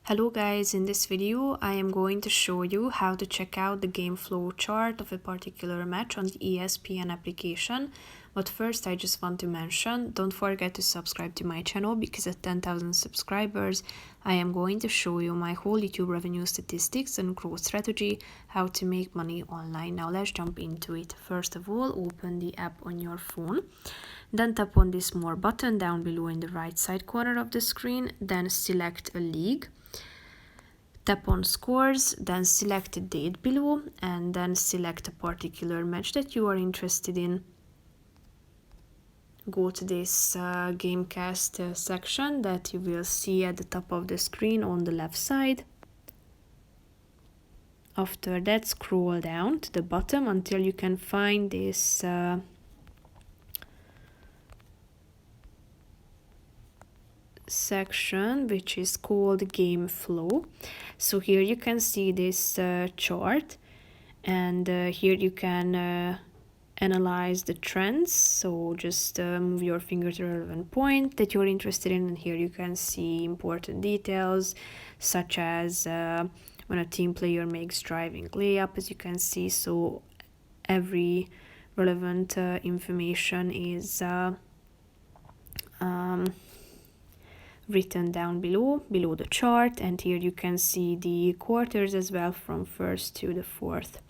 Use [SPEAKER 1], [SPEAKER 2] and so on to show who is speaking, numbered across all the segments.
[SPEAKER 1] Hello guys, in this video I am going to show you how to check out the game flow chart of a particular match on the ESPN application. But first I just want to mention, don't forget to subscribe to my channel because at 10,000 subscribers I am going to show you my whole YouTube revenue statistics and growth strategy, how to make money online. Now let's jump into it. First of all, open the app on your phone. Then tap on this More button down below in the right side corner of the screen. Then select a league. Tap on scores, then select a date below, and then select a particular match that you are interested in. Go to this Gamecast section that you will see at the top of the screen on the left side. After that, scroll down to the bottom until you can find this section which is called game flow. So here you can see this chart, and here you can analyze the trends. So just move your finger to a relevant point that you're interested in, and here you can see important details such as when a team player makes driving layup, as you can see. So every relevant information is written down below the chart, and here you can see the quarters as well from first to the fourth.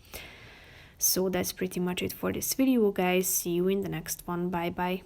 [SPEAKER 1] So that's pretty much it for this video, guys. See you in the next one. Bye bye.